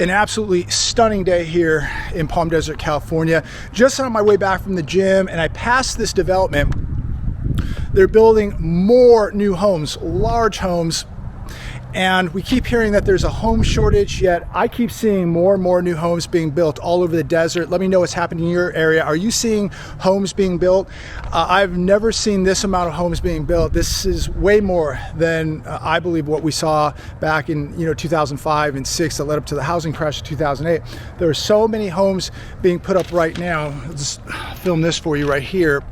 An absolutely stunning day here in Palm Desert, California. Just on my way back from the gym, and I passed this development. They're building more new homes, large homes, and we keep hearing that there's a home shortage, yet I keep seeing more and more new homes being built all over the desert. Let me know what's happening in your area. Are you seeing homes being built? I've never seen this amount of homes being built. This is way more than I believe what we saw back in 2005 and 6 that led up to the housing crash of 2008. There are so many homes being put up right now. I'll just film this for you right here.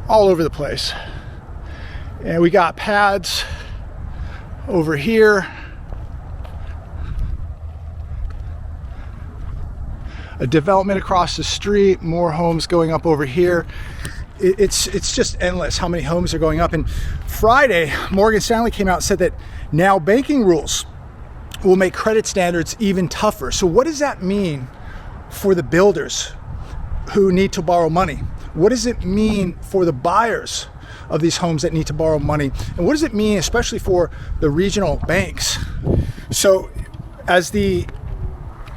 All over the place. And we got pads over here, a development across the street, more homes going up over here. It's just endless how many homes are going up. And Friday, Morgan Stanley came out and said that now banking rules will make credit standards even tougher. So what does that mean for the builders who need to borrow money? What does it mean for the buyers of these homes that need to borrow money? And what does it mean especially for the regional banks? So as the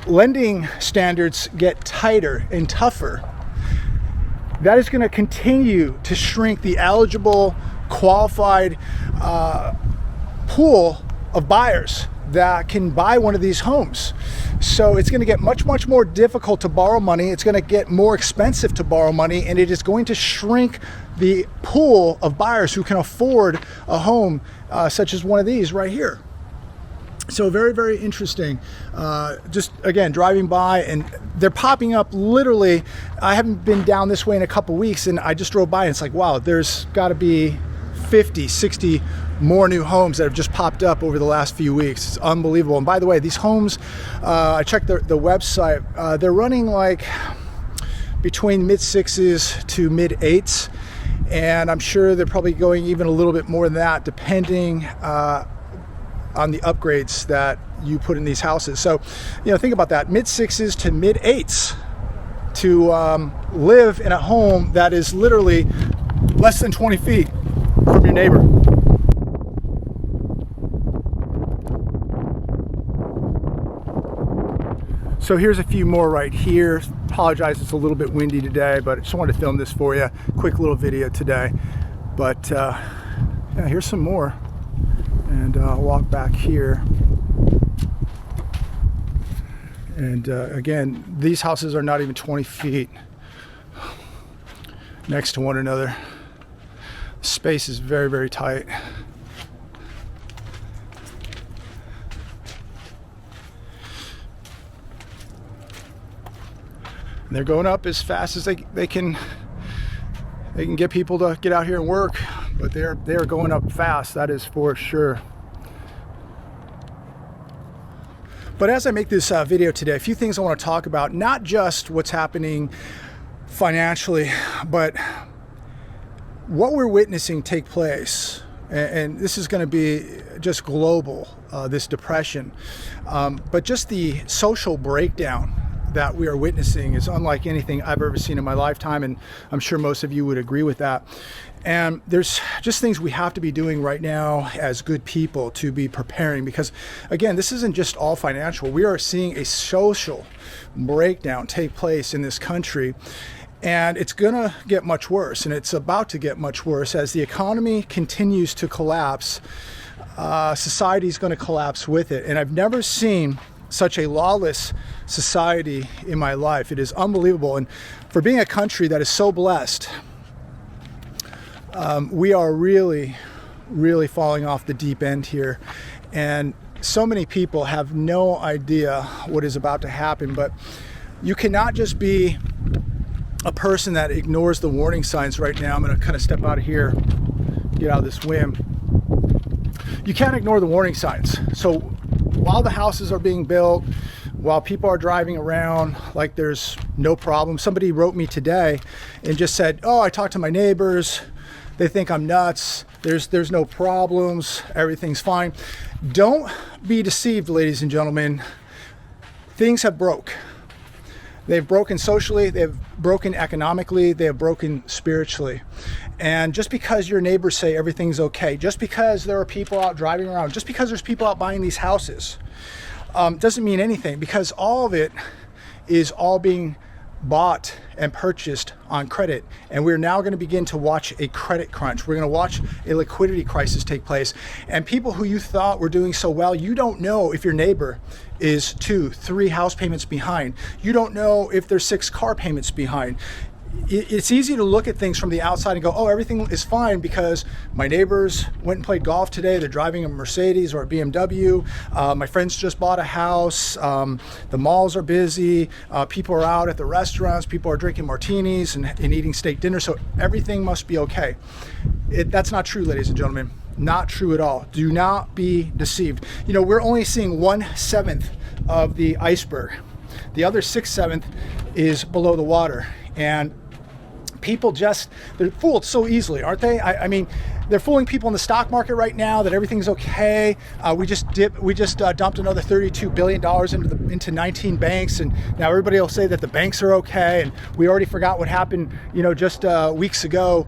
lending standards get tighter and tougher, that is going to continue to shrink the eligible, qualified pool of buyers that can buy one of these homes. So it's going to get much more difficult to borrow money. It's going to get more expensive to borrow money, and it is going to shrink the pool of buyers who can afford a home such as one of these right here. So very interesting. Just again, driving by, and they're popping up literally. I haven't been down this way in a couple weeks, and I just drove by and it's like, wow, there's got to be 50, 60 more new homes that have just popped up over the last few weeks. It's unbelievable. And by the way, these homes, I checked the website, they're running like between mid-6s to mid-8s, and I'm sure they're probably going even a little bit more than that, depending on the upgrades that you put in these houses. So, think about that, mid-6s to mid-8s to live in a home that is literally less than 20 feet from your neighbor. So here's a few more right here. Apologize, it's a little bit windy today, but I just wanted to film this for you. Quick little video today. But yeah, here's some more. And I'll walk back here. And again, these houses are not even 20 feet next to one another. Space is very tight. And they're going up as fast as they can get people to get out here and work, but they're going up fast, that is for sure. But as I make this video today, a few things I want to talk about, not just what's happening financially, but what we're witnessing take place. And this is going to be just global, this depression, but just the social breakdown that we are witnessing is unlike anything I've ever seen in my lifetime, and I'm sure most of you would agree with that. And there's just things we have to be doing right now as good people to be preparing, because again, this isn't just all financial. We are seeing a social breakdown take place in this country, and it's gonna get much worse, and it's about to get much worse as the economy continues to collapse. Society is going to collapse with it, and I've never seen such a lawless society in my life. It is unbelievable. And for being a country that is so blessed, we are really falling off the deep end here. And so many people have no idea what is about to happen. But you cannot just be a person that ignores the warning signs right now. I'm going to kind of step out of here, get out of this whim. You can't ignore the warning signs. So while the houses are being built, while people are driving around like there's no problem. Somebody wrote me today and just said, oh, I talked to my neighbors. They think I'm nuts. There's no problems. Everything's fine. Don't be deceived, ladies and gentlemen. Things have broke. They've broken socially, they've broken economically, they have broken spiritually. And just because your neighbors say everything's okay, just because there are people out driving around, just because there's people out buying these houses, doesn't mean anything, because all of it is all being bought and purchased on credit, and we're now going to begin to watch a credit crunch. We're going to watch a liquidity crisis take place, and people who you thought were doing so well, you don't know if your neighbor is 2, 3 house payments behind. You don't know if they're 6 car payments behind. It's easy to look at things from the outside and go, oh, everything is fine because my neighbors went and played golf today. They're driving a Mercedes or a BMW. My friends just bought a house. The malls are busy. People are out at the restaurants. People are drinking martinis and eating steak dinner. So everything must be okay. That's not true, ladies and gentlemen. Not true at all. Do not be deceived. You know, we're only seeing 1/7 of the iceberg. The other 6/7 is below the water. And people they're fooled so easily, aren't they? I mean, they're fooling people in the stock market right now that everything's okay. We just dumped another $32 billion into 19 banks, and now everybody will say that the banks are okay. And we already forgot what happened, you know, just weeks ago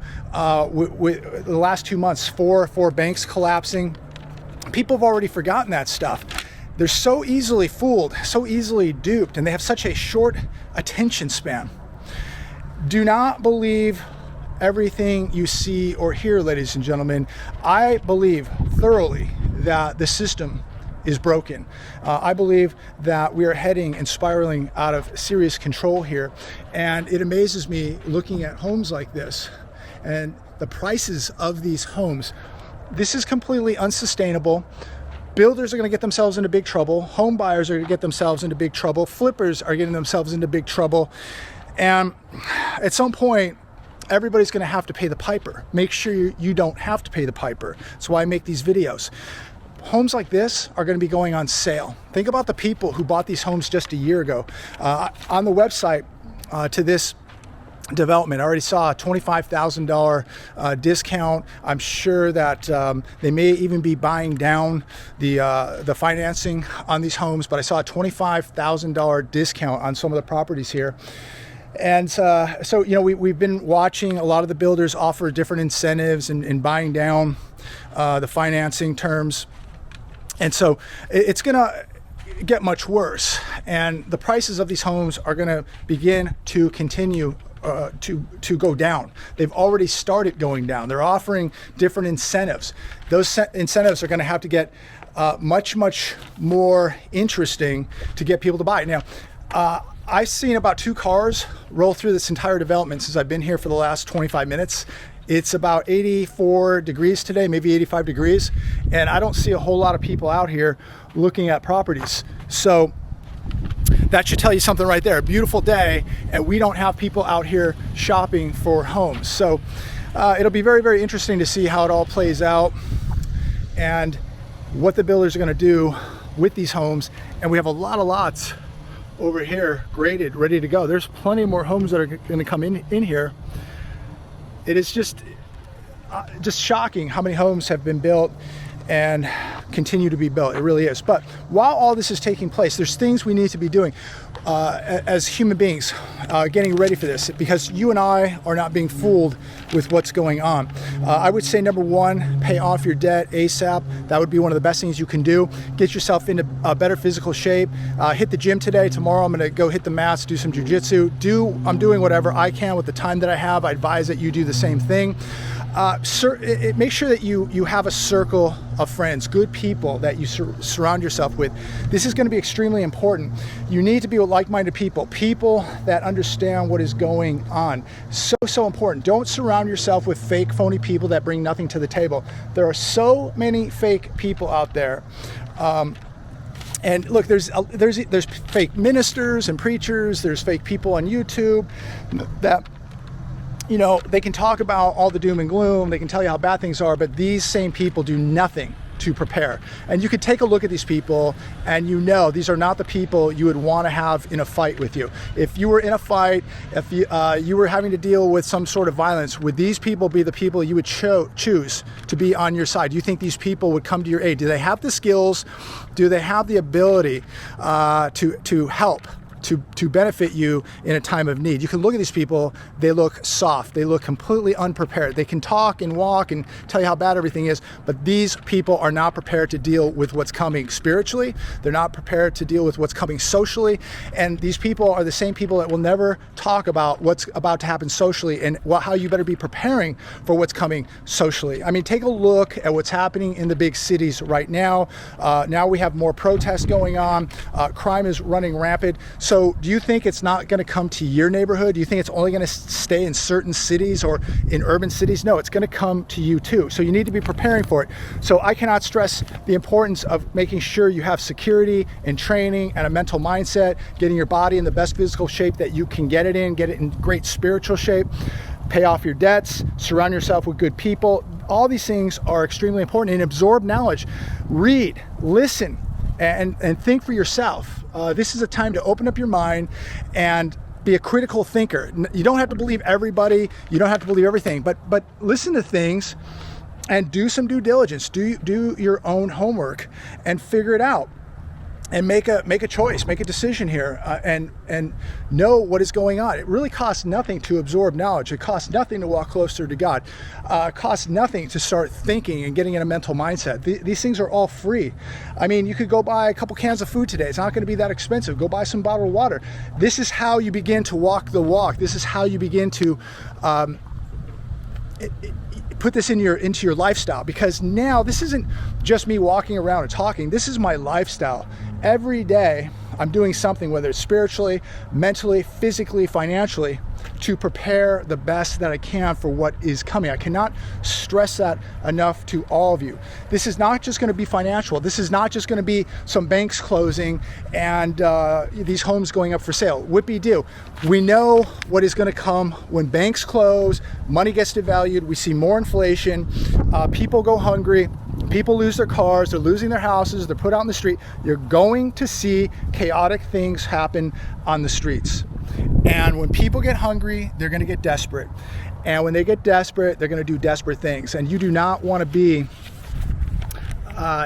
with the last 2 months, four banks collapsing. People have already forgotten that stuff. They're so easily fooled, so easily duped, and they have such a short attention span. Do not believe everything you see or hear, ladies and gentlemen. I believe thoroughly that the system is broken. I believe that we are heading and spiraling out of serious control here. And it amazes me looking at homes like this and the prices of these homes. This is completely unsustainable. Builders are going to get themselves into big trouble. Home buyers are going to get themselves into big trouble. Flippers are getting themselves into big trouble. And at some point, everybody's going to have to pay the piper. Make sure you don't have to pay the piper. That's why I make these videos. Homes like this are going to be going on sale. Think about the people who bought these homes just a year ago. On the website to this development, I already saw a $25,000 discount. I'm sure that they may even be buying down the financing on these homes, but I saw a $25,000 discount on some of the properties here. And so, you know, we've been watching a lot of the builders offer different incentives and buying down the financing terms. And so it's going to get much worse. And the prices of these homes are going to begin to continue to go down. They've already started going down. They're offering different incentives. Those incentives are going to have to get much more interesting to get people to buy. Now, I've seen about 2 cars roll through this entire development since I've been here for the last 25 minutes. It's about 84 degrees today, maybe 85 degrees, and I don't see a whole lot of people out here looking at properties. So that should tell you something right there. A beautiful day, and we don't have people out here shopping for homes. So it'll be very interesting to see how it all plays out and what the builders are going to do with these homes. And we have a lot of lots over here graded, ready to go. There's plenty more homes that are going to come in here. It is just shocking how many homes have been built and continue to be built. It really is. But while all this is taking place, there's things we need to be doing as human beings, getting ready for this, because you and I are not being fooled with what's going on. I would say, number one, pay off your debt ASAP. That would be one of the best things you can do. Get yourself into better physical shape. Hit the gym today. Tomorrow I'm going to go hit the mats, do some jiu-jitsu. I'm doing whatever I can with the time that I have. I advise that you do the same thing. Make sure that you have a circle of friends, good people that you surround yourself with. This is going to be extremely important. You need to be with like-minded people that understand what is going on. So important. Don't surround yourself with fake, phony people that bring nothing to the table. There are so many fake people out there. And look, there's fake ministers and preachers. There's fake people on YouTube that, you know, they can talk about all the doom and gloom, they can tell you how bad things are, but these same people do nothing to prepare. And you could take a look at these people and you know these are not the people you would want to have in a fight with you. If you were in a fight, if you were having to deal with some sort of violence, would these people be the people you would choose to be on your side? Do you think these people would come to your aid? Do they have the skills? Do they have the ability to help? to benefit you in a time of need. You can look at these people, they look soft, they look completely unprepared. They can talk and walk and tell you how bad everything is, but these people are not prepared to deal with what's coming spiritually. They're not prepared to deal with what's coming socially. And these people are the same people that will never talk about what's about to happen socially and how you better be preparing for what's coming socially. I mean, take a look at what's happening in the big cities right now. Now we have more protests going on. Crime is running rampant. So do you think it's not going to come to your neighborhood? Do you think it's only going to stay in certain cities or in urban cities? No, it's going to come to you too. So you need to be preparing for it. So I cannot stress the importance of making sure you have security and training and a mental mindset, getting your body in the best physical shape that you can get it in great spiritual shape, pay off your debts, surround yourself with good people. All these things are extremely important, and absorb knowledge. Read, listen, and think for yourself. This is a time to open up your mind and be a critical thinker. You don't have to believe everybody, you don't have to believe everything, but listen to things and do some due diligence. Do your own homework and figure it out. And make a choice, make a decision here, and know what is going on. It really costs nothing to absorb knowledge. It costs nothing to walk closer to God. It costs nothing to start thinking and getting in a mental mindset. These things are all free. I mean, you could go buy a couple cans of food today. It's not going to be that expensive. Go buy some bottled water. This is how you begin to walk the walk. This is how you begin to put this into your lifestyle, because now this isn't just me walking around and talking. This is my lifestyle. Every day I'm doing something, whether it's spiritually, mentally, physically, financially, to prepare the best that I can for what is coming. I cannot stress that enough to all of you. This is not just going to be financial. This is not just going to be some banks closing and these homes going up for sale. Whippy-do. We know what is going to come when banks close, money gets devalued, we see more inflation, people go hungry, people lose their cars, they're losing their houses, they're put out in the street. You're going to see chaotic things happen on the streets. And when people get hungry, they're going to get desperate. And when they get desperate, they're going to do desperate things. And you do not want to be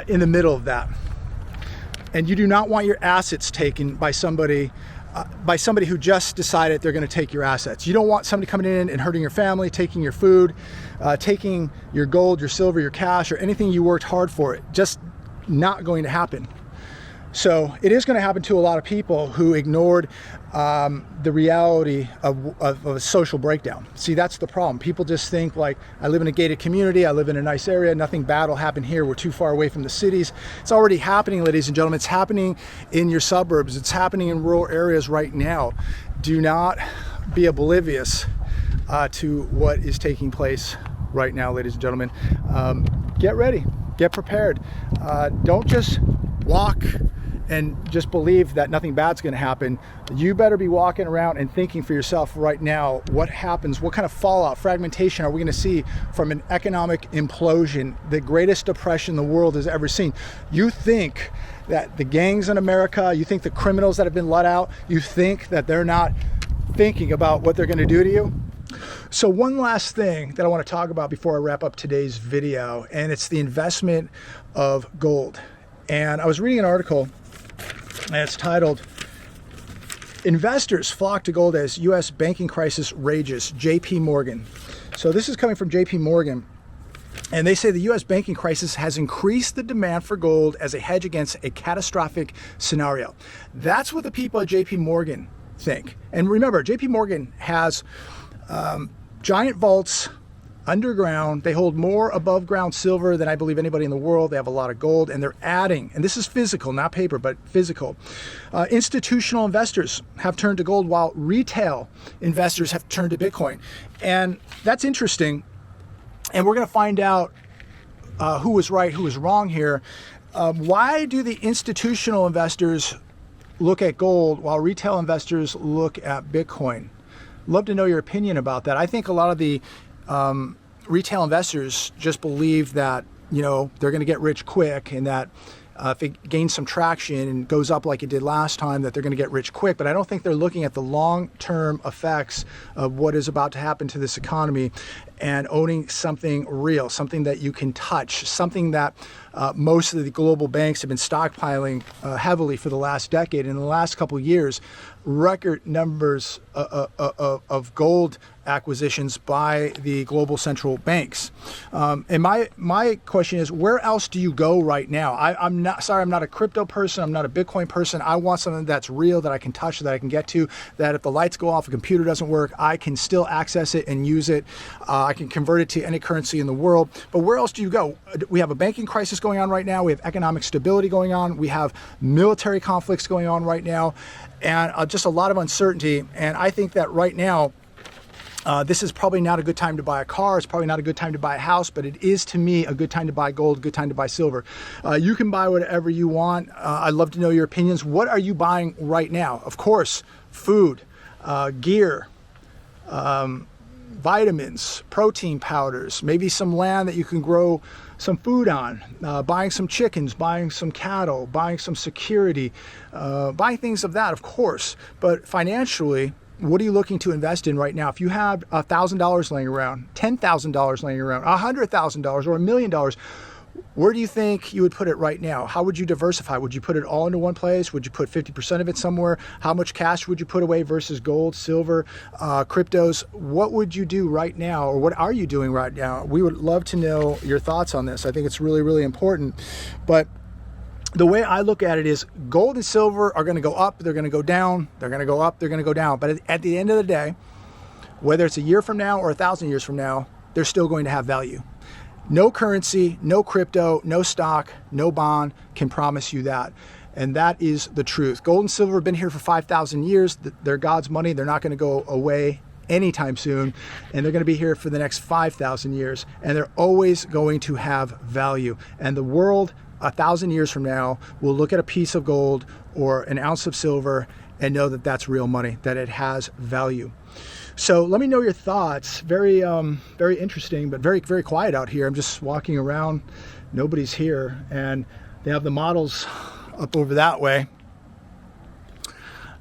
in the middle of that. And you do not want your assets taken by somebody who just decided they're going to take your assets. You don't want somebody coming in and hurting your family, taking your food, taking your gold, your silver, your cash, or anything you worked hard for. It just not going to happen. So it is going to happen to a lot of people who ignored the reality of a social breakdown. See, that's the problem. People just think like, I live in a gated community, I live in a nice area, nothing bad will happen here, we're too far away from the cities. It's already happening, ladies and gentlemen. It's happening in your suburbs. It's happening in rural areas right now. Do not be oblivious to what is taking place right now, ladies and gentlemen. Get ready, get prepared. Don't just walk and just believe that nothing bad's going to happen. You better be walking around and thinking for yourself right now, what happens, what kind of fallout, fragmentation are we going to see from an economic implosion, the greatest depression the world has ever seen. You think that the gangs in America, you think the criminals that have been let out, you think that they're not thinking about what they're going to do to you? So one last thing that I want to talk about before I wrap up today's video, and it's the investment of gold. And I was reading an article, and it's titled, "Investors Flock to Gold as U.S. Banking Crisis Rages, J.P. Morgan." So this is coming from J.P. Morgan. And they say the U.S. banking crisis has increased the demand for gold as a hedge against a catastrophic scenario. That's what the people at J.P. Morgan think. And remember, J.P. Morgan has giant vaults underground. They hold more above ground silver than I believe anybody in the world. They have a lot of gold, and they're adding, and this is physical, not paper, but physical. Institutional investors have turned to gold while retail investors have turned to Bitcoin. And that's interesting. And we're going to find out who was right, who was wrong here. Why do the institutional investors look at gold while retail investors look at Bitcoin? Love to know your opinion about that. I think a lot of the retail investors just believe that, you know, they're going to get rich quick, and that if it gains some traction and goes up like it did last time, that they're going to get rich quick. But I don't think they're looking at the long-term effects of what is about to happen to this economy. and owning something real, something that you can touch, something that most of the global banks have been stockpiling heavily for the last decade. In the last couple of years, record numbers of gold acquisitions by the global central banks. And my question is, where else do you go right now? I'm not a crypto person. I'm not a Bitcoin person. I want something that's real, that I can touch, that I can get to, that if the lights go off, a computer doesn't work, I can still access it and use it. I can convert it to any currency in the world. But where else do you go? We have a banking crisis going on right now. We have economic stability going on. We have military conflicts going on right now, and just a lot of uncertainty. And I think that right now, this is probably not a good time to buy a car. It's probably not a good time to buy a house, but it is, to me, a good time to buy gold, a good time to buy silver. You can buy whatever you want. I'd love to know your opinions. What are you buying right now? Of course, food, gear, vitamins, protein powders, maybe some land that you can grow some food on, buying some chickens, buying some cattle, buying some security, buying things of that, of course. But financially, what are you looking to invest in right now? If you have $1,000 laying around, $10,000 laying around, $100,000 or $1 million, where do you think you would put it right now? How would you diversify? Would you put it all into one place? Would you put 50% of it somewhere? How much cash would you put away versus gold, silver, cryptos? What would you do right now, or what are you doing right now? We would love to know your thoughts on this. I think it's really, really important. But the way I look at it is gold and silver are going to go up, they're going to go down, they're going to go up, they're going to go down. But at the end of the day, whether it's a year from now or 1,000 years from now, they're still going to have value. No currency, no crypto, no stock, no bond can promise you that. And that is the truth. Gold and silver have been here for 5,000 years. They're God's money. They're not going to go away anytime soon. And they're going to be here for the next 5,000 years. And they're always going to have value. And the world 1,000 years from now will look at a piece of gold or an ounce of silver and know that that's real money, that it has value. So let me know your thoughts. Very, very interesting, but very, very quiet out here. I'm just walking around. Nobody's here, and they have the models up over that way,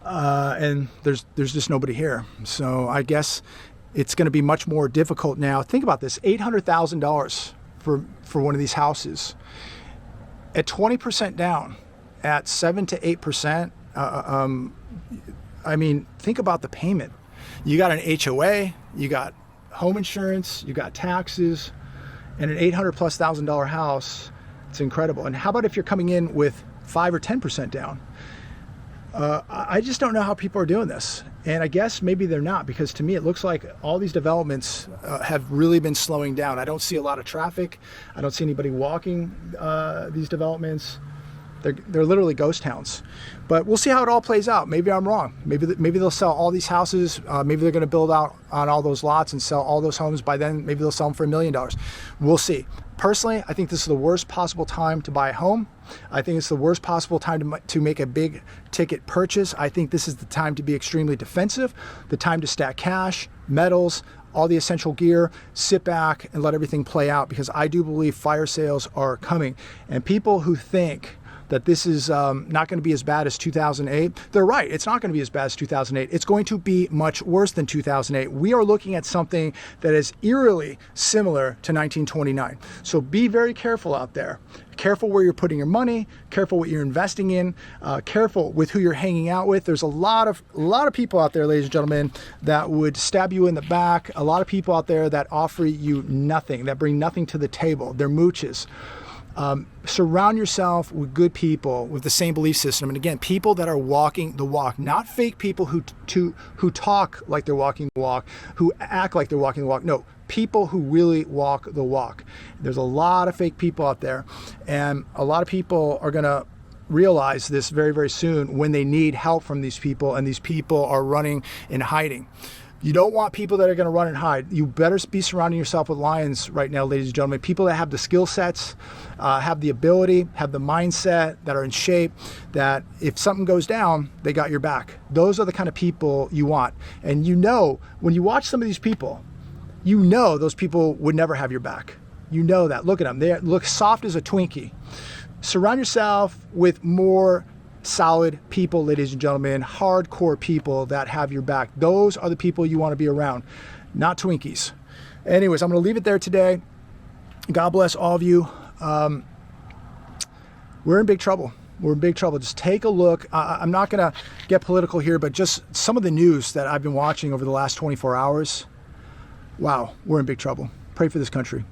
and there's just nobody here. So I guess it's going to be much more difficult now. Think about this: $800,000 for one of these houses. At 20% down, at 7 to 8%, I mean, think about the payment. You got an HOA, you got home insurance, you got taxes, and an $800,000+ house. It's incredible. And how about if you're coming in with 5 or 10% down? I just don't know how people are doing this. And I guess maybe they're not, because to me it looks like all these developments have really been slowing down. I don't see a lot of traffic. I don't see anybody walking these developments. They're literally ghost towns. But we'll see how it all plays out. Maybe I'm wrong. Maybe they'll sell all these houses. Maybe they're going to build out on all those lots and sell all those homes. By then, maybe they'll sell them for $1 million. We'll see. Personally, I think this is the worst possible time to buy a home. I think it's the worst possible time to make a big ticket purchase. I think this is the time to be extremely defensive, the time to stack cash, metals, all the essential gear, sit back and let everything play out, because I do believe fire sales are coming. And people who think that this is not going to be as bad as 2008, they're right. It's not going to be as bad as 2008. It's going to be much worse than 2008. We are looking at something that is eerily similar to 1929. So be very careful out there. Careful where you're putting your money, careful what you're investing in, careful with who you're hanging out with. There's a lot of people out there, ladies and gentlemen, that would stab you in the back. A lot of people out there that offer you nothing, that bring nothing to the table. They're mooches. Surround yourself with good people with the same belief system. And again, people that are walking the walk, not fake people who talk like they're walking the walk, who act like they're walking the walk. No, people who really walk the walk. There's a lot of fake people out there, and a lot of people are going to realize this very, very soon when they need help from these people, and these people are running and hiding. You don't want people that are going to run and hide. You better be surrounding yourself with lions right now, ladies and gentlemen. People that have the skill sets, have the ability, have the mindset, that are in shape, that if something goes down, they got your back. Those are the kind of people you want. And you know, when you watch some of these people, you know those people would never have your back. You know that. Look at them. They look soft as a Twinkie. Surround yourself with more solid people, ladies and gentlemen, hardcore people that have your back. Those are the people you want to be around, not Twinkies. Anyways, I'm going to leave it there today. God bless all of you. We're in big trouble. We're in big trouble. Just take a look. I'm not going to get political here, but just some of the news that I've been watching over the last 24 hours. Wow, we're in big trouble. Pray for this country.